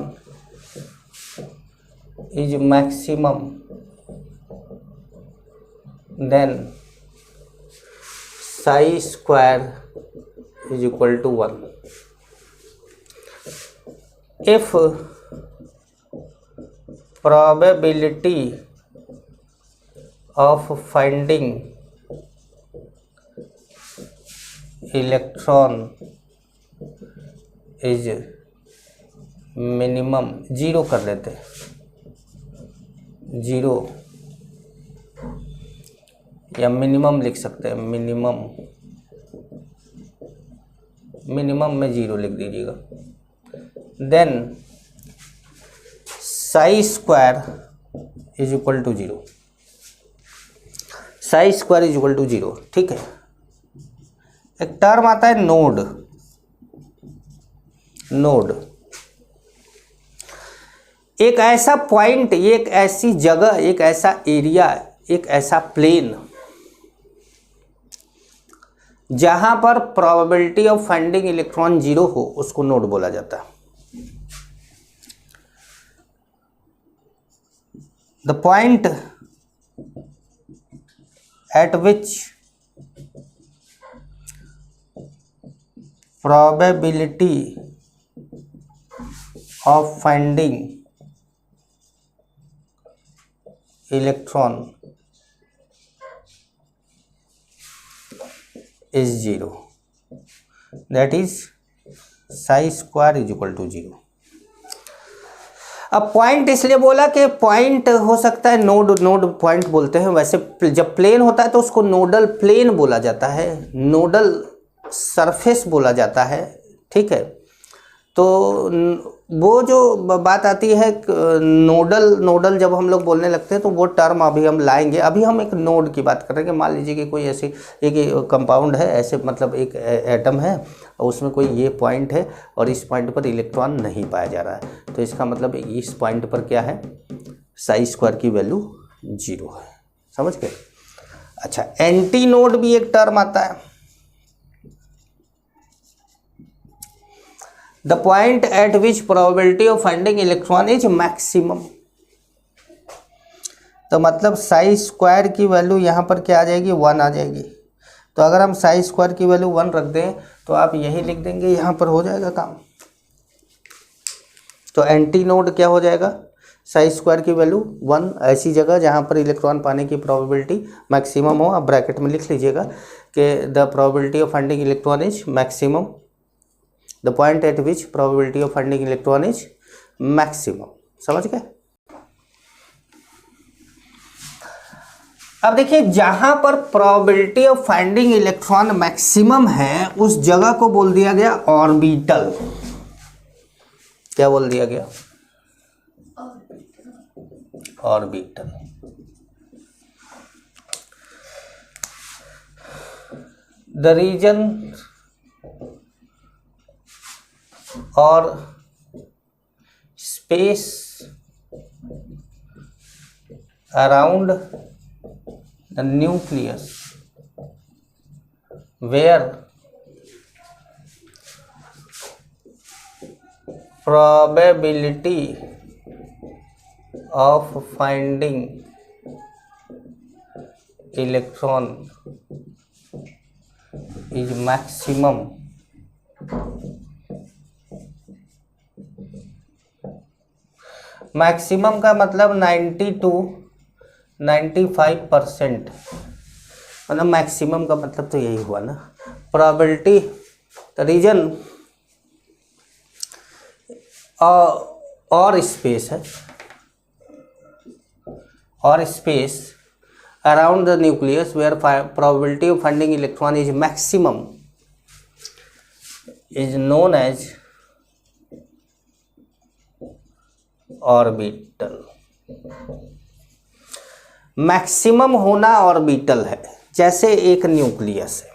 is maximum, then psi square is equal to 1. If probability of finding electron is minimum, zero कर लेते हैं, जीरो या मिनिमम लिख सकते हैं, मिनिमम में जीरो लिख दीजिएगा। Then psi square is equal to zero, psi square is equal to zero. ठीक है, एक टर्म आता है नोड, नोड एक ऐसा पॉइंट, एक ऐसी जगह, एक ऐसा एरिया, एक ऐसा प्लेन जहां पर probability of finding electron zero हो, उसको नोड बोला जाता है। The point eight which probability of finding electron is 0, that is psi square is equal to 0। अब पॉइंट इसलिए बोला कि पॉइंट हो सकता है नोड, नोड पॉइंट बोलते हैं। वैसे जब प्लेन होता है तो उसको नोडल प्लेन बोला जाता है, नोडल सरफेस बोला जाता है। ठीक है, तो वो जो बात आती है नोडल जब हम लोग बोलने लगते हैं तो वो टर्म अभी हम लाएंगे। अभी हम एक नोड की बात कर रहे हैं कि मान लीजिए कि कोई ऐसी एक कंपाउंड है, ऐसे मतलब एक एटम है और उसमें कोई ये पॉइंट है और इस पॉइंट पर इलेक्ट्रॉन नहीं पाया जा रहा है, तो इसका मतलब इस पॉइंट पर क्या है, साई स्क्वायर की वैल्यू 0 है। समझ गए? अच्छा, एंटी नोड भी एक टर्म आता है। The point at which probability of finding electron is maximum, तो मतलब साई स्क्वायर की वैल्यू यहाँ पर क्या आ जाएगी, 1 आ जाएगी। तो अगर हम साई स्क्वायर की वैल्यू 1 रख दें तो आप यही लिख देंगे, यहाँ पर हो जाएगा काम। तो एंटी नोड क्या हो जाएगा, साई स्क्वायर की वैल्यू 1, ऐसी जगह जहाँ पर इलेक्ट्रॉन पाने की प्रोबेबिलिटी मैक्सिमम हो। आप ब्रैकेट में लिख लीजिएगा कि the probability of finding electron is maximum, the point eight which probability of finding electron is maximum. समझ गए? अब देखिए जहां पर probability of finding electron maximum है उस जगह को बोल दिया गया ऑर्बिटल। क्या बोल दिया गया? ऑर्बिटल। द रीजन और space around the nucleus where probability of finding electron is maximum, maximum का मतलब 90 to 95%, मतलब मैक्सिमम का मतलब तो यही हुआ ना। प्रोबेबिलिटी द रीजन और स्पेस है, और space around the nucleus where probability of finding electron is maximum is known as orbital. Maximum होना ऑर्बिटल है, जैसे एक न्यूक्लियस है।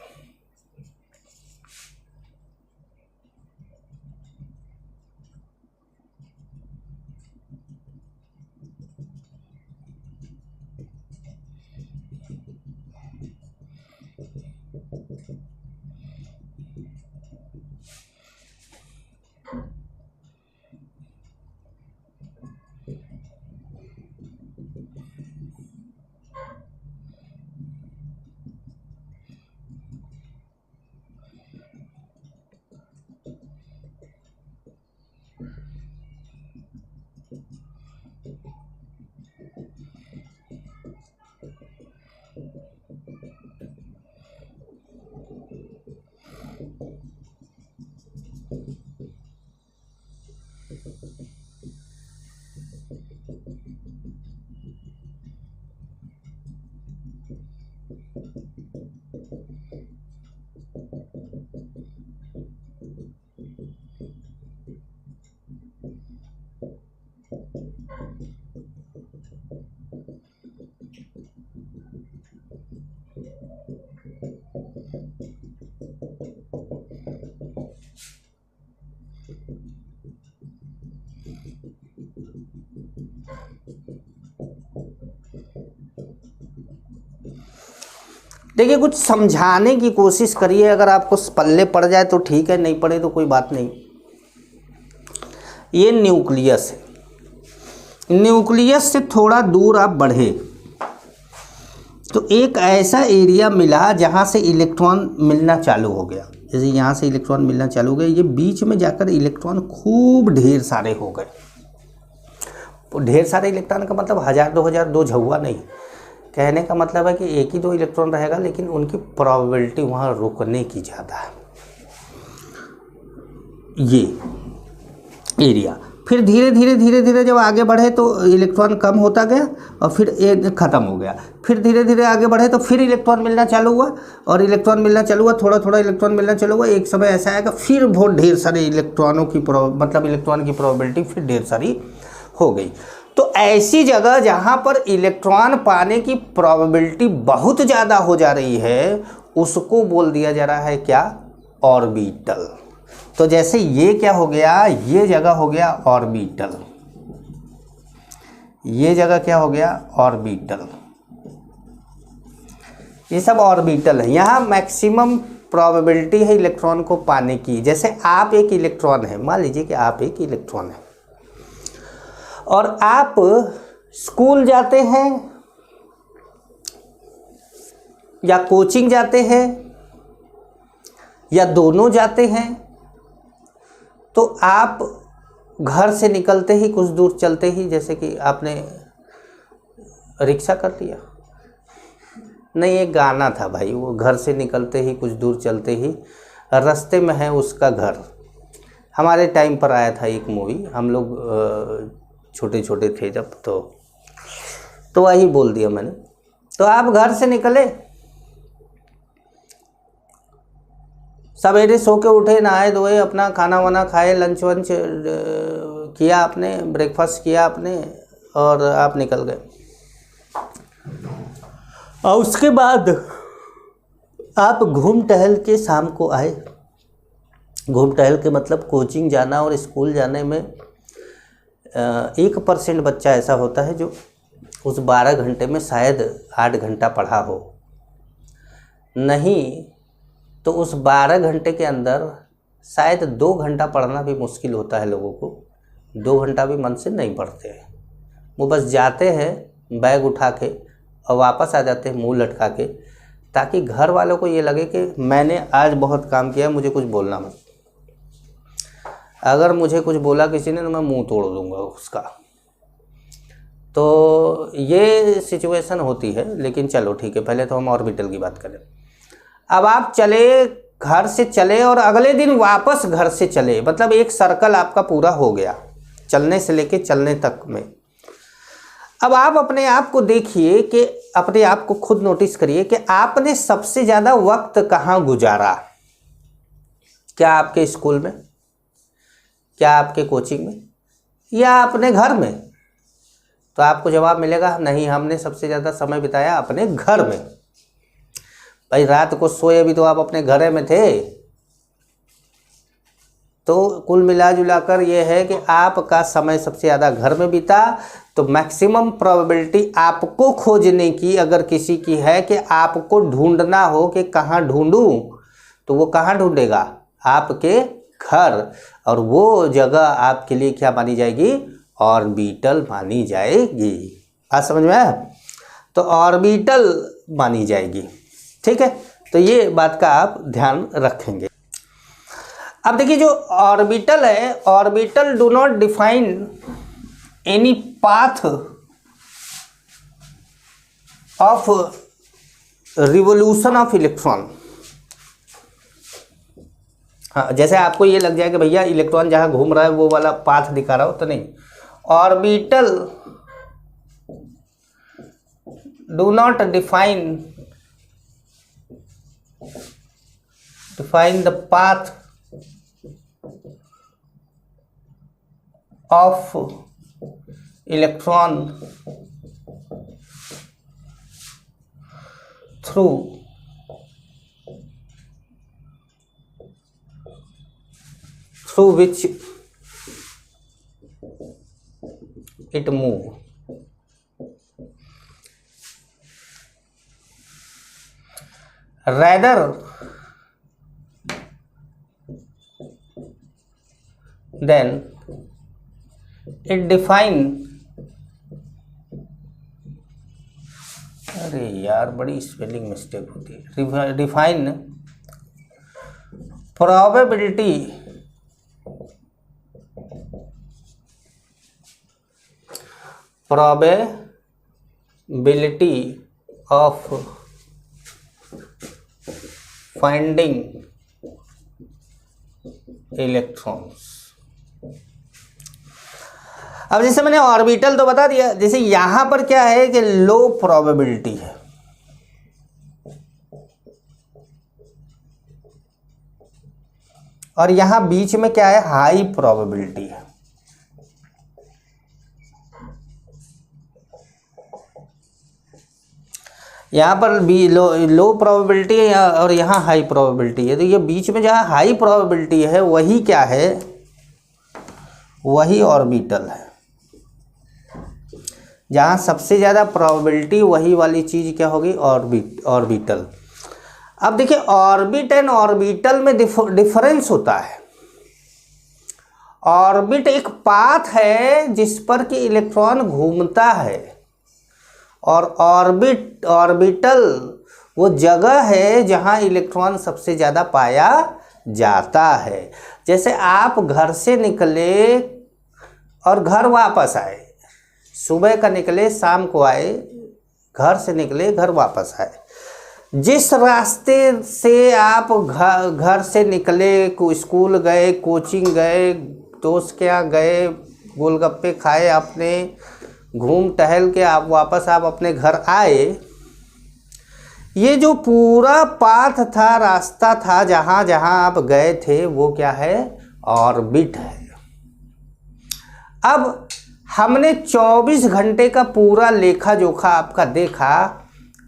देखिए, कुछ समझाने की कोशिश करिए, अगर आपको पल्ले पड़ जाए तो ठीक है, नहीं पड़े तो कोई बात नहीं। ये न्यूक्लियस है, न्यूक्लियस से थोड़ा दूर आप बढ़े तो एक ऐसा एरिया मिला जहाँ से इलेक्ट्रॉन मिलना चालू हो गया। जैसे यहाँ से इलेक्ट्रॉन मिलना चालू हो गया, ये बीच में जाकर इलेक्ट्रॉन खूब ढेर सारे हो गए। तो ढेर सारे इलेक्ट्रॉन का मतलब 1000 2000 दो झुआ नहीं, कहने का मतलब है कि एक ही दो इलेक्ट्रॉन रहेगा, लेकिन उनकी प्रोबेबिलिटी वहाँ रुकने की ज़्यादा है। ये एरिया फिर धीरे धीरे जब आगे बढ़े तो इलेक्ट्रॉन कम होता गया और फिर ये ख़त्म हो गया। फिर धीरे धीरे आगे बढ़े तो फिर इलेक्ट्रॉन मिलना चालू हुआ, और इलेक्ट्रॉन मिलना चालू हुआ, थोड़ा थोड़ा इलेक्ट्रॉन मिलना चालू हुआ। एक समय ऐसा आएगा फिर बहुत ढेर सारे इलेक्ट्रॉनों की मतलब इलेक्ट्रॉन की प्रोबेबिलिटी फिर ढेर सारी हो गई। तो ऐसी जगह जहाँ पर इलेक्ट्रॉन पाने की प्रोबेबिलिटी बहुत ज़्यादा हो जा रही है, उसको बोल दिया जा रहा है क्या? ऑर्बिटल। तो जैसे ये क्या हो गया, ये जगह हो गया ऑर्बिटल, ये जगह क्या हो गया? ऑर्बिटल। ये सब ऑर्बिटल है। यहाँ मैक्सिमम प्रोबेबिलिटी है इलेक्ट्रॉन को पाने की। जैसे आप एक इलेक्ट्रॉन है, मान लीजिए कि आप एक इलेक्ट्रॉन है और आप स्कूल जाते हैं या कोचिंग जाते हैं या दोनों जाते हैं, तो आप घर से निकलते ही कुछ दूर चलते ही, जैसे कि आपने रिक्शा कर लिया, नहीं एक गाना था भाई, वो घर से निकलते ही कुछ दूर चलते ही रास्ते में है उसका घर। हमारे टाइम पर आया था एक मूवी, हम लोग छोटे छोटे थे जब, तो वही बोल दिया मैंने। तो आप घर से निकले, सवेरे सो के उठे, नहाए धोए, अपना खाना वाना खाए, लंच वंच किया आपने, ब्रेकफास्ट किया आपने, और आप निकल गए। और उसके बाद आप घूम टहल के शाम को आए। घूम टहल के मतलब कोचिंग जाना और स्कूल जाने में 1% बच्चा ऐसा होता है जो उस 12 घंटे में शायद 8 घंटा पढ़ा हो, नहीं तो उस 12 घंटे के अंदर शायद 2 घंटा पढ़ना भी मुश्किल होता है लोगों को। 2 घंटा भी मन से नहीं पढ़ते हैं, वो बस जाते हैं बैग उठा के और वापस आ जाते हैं मुंह लटका के, ताकि घर वालों को ये लगे कि मैंने आज बहुत काम किया, मुझे कुछ बोलना मत। अगर मुझे कुछ बोला किसी ने तो मैं मुंह तोड़ दूंगा उसका। तो ये सिचुएशन होती है। लेकिन चलो ठीक है, पहले तो हम ऑर्बिटल की बात करें। अब आप चले, घर से चले और अगले दिन वापस घर से चले, मतलब एक सर्कल आपका पूरा हो गया चलने से लेके चलने तक में। अब आप अपने आप को देखिए कि अपने आप को खुद नोटिस करिए कि आपने सबसे ज़्यादा वक्त कहाँ गुजारा। क्या आपके स्कूल में, क्या आपके कोचिंग में, या अपने घर में? तो आपको जवाब मिलेगा नहीं, हमने सबसे ज़्यादा समय बिताया अपने घर में। भाई रात को सोए भी तो आप अपने घर में थे। तो कुल मिला जुला कर ये है कि आपका समय सबसे ज़्यादा घर में बीता। तो मैक्सिमम प्रोबेबिलिटी आपको खोजने की अगर किसी की है कि आपको ढूंढना हो कि कहाँ ढूंढूं, तो वो कहाँ ढूंढेगा? आपके घर। और वो जगह आपके लिए क्या मानी जाएगी? ऑर्बिटल मानी जाएगी। बात समझ में आया? तो ऑर्बिटल मानी जाएगी। ठीक है, तो ये बात का आप ध्यान रखेंगे। अब देखिए जो ऑर्बिटल है, orbital do not define any path of revolution of electron. हाँ, जैसे आपको ये लग जाए कि भैया इलेक्ट्रॉन जहां घूम रहा है वो वाला पाथ दिखा रहा हो, तो नहीं। Orbital do not define the path of electron through which it move. Rather than it define, अरे यार बड़ी स्पेलिंग मिस्टेक होती है। Define probability of finding electrons. अब जैसे मैंने ऑर्बिटल तो बता दिया, जैसे यहां पर क्या है कि लो प्रोबेबिलिटी है, और यहां बीच में क्या है? हाई प्रोबेबिलिटी है। यहां पर भी लो प्रोबेबिलिटी है और यहां हाई प्रोबेबिलिटी है। तो ये बीच में जहां हाई प्रोबेबिलिटी है वही क्या है? वही ऑर्बिटल है। जहाँ सबसे ज़्यादा प्रोबेबिलिटी, वही वाली चीज़ क्या होगी? ऑर्बिटल। अब देखिए ऑर्बिट एंड ऑर्बिटल में डिफरेंस होता है। ऑर्बिट एक पाथ है जिस पर कि इलेक्ट्रॉन घूमता है, और ऑर्बिटल वो जगह है जहाँ इलेक्ट्रॉन सबसे ज़्यादा पाया जाता है। जैसे आप घर से निकले और घर वापस आए, सुबह का निकले शाम को आए, घर से निकले घर वापस आए। जिस रास्ते से आप घर से निकले, स्कूल गए, कोचिंग गए, दोस्त के यहाँ गए, गोलगप्पे खाए आपने, घूम टहल के आप वापस आप अपने घर आए, ये जो पूरा पाथ था, रास्ता था, जहाँ जहाँ आप गए थे, वो क्या है? ऑर्बिट है। अब हमने 24 घंटे का पूरा लेखा जोखा आपका देखा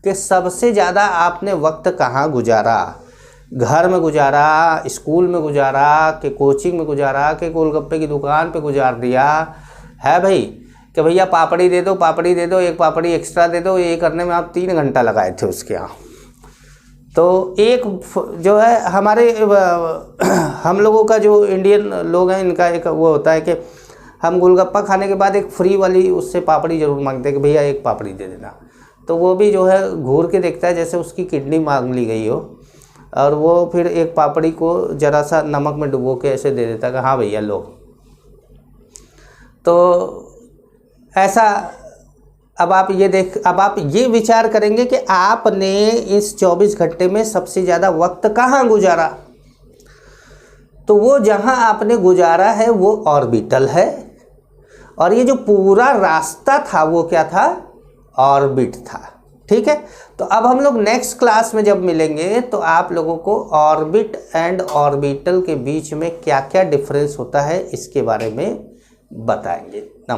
कि सबसे ज़्यादा आपने वक्त कहाँ गुजारा? घर में गुजारा, स्कूल में गुजारा, कि कोचिंग में गुजारा, कि गोलगप्पे की दुकान पे गुजार दिया है भाई? कि भैया पापड़ी दे दो, पापड़ी दे दो, एक पापड़ी एक्स्ट्रा दे दो, ये करने में आप 3 घंटा लगाए थे उसके यहाँ। तो एक जो है हमारे हम लोगों का जो इंडियन लोग हैं, इनका एक वो होता है कि हम गोलगप्पा खाने के बाद एक फ्री वाली उससे पापड़ी ज़रूर मांगते हैं कि भैया एक पापड़ी दे देना। तो वो भी जो है घूर के देखता है जैसे उसकी किडनी मांग ली गई हो, और वो फिर एक पापड़ी को ज़रा सा नमक में डुबो के ऐसे दे देता है कि हाँ भैया लो। तो ऐसा अब आप ये विचार करेंगे कि आपने इस 24 घंटे में सबसे ज़्यादा वक्त कहाँ गुजारा? तो वो जहाँ आपने गुजारा है वो ऑर्बिटल है, और ये जो पूरा रास्ता था वो क्या था? ऑर्बिट था। ठीक है, तो अब हम लोग नेक्स्ट क्लास में जब मिलेंगे तो आप लोगों को ऑर्बिट एंड ऑर्बिटल के बीच में क्या क्या डिफरेंस होता है इसके बारे में बताएंगे।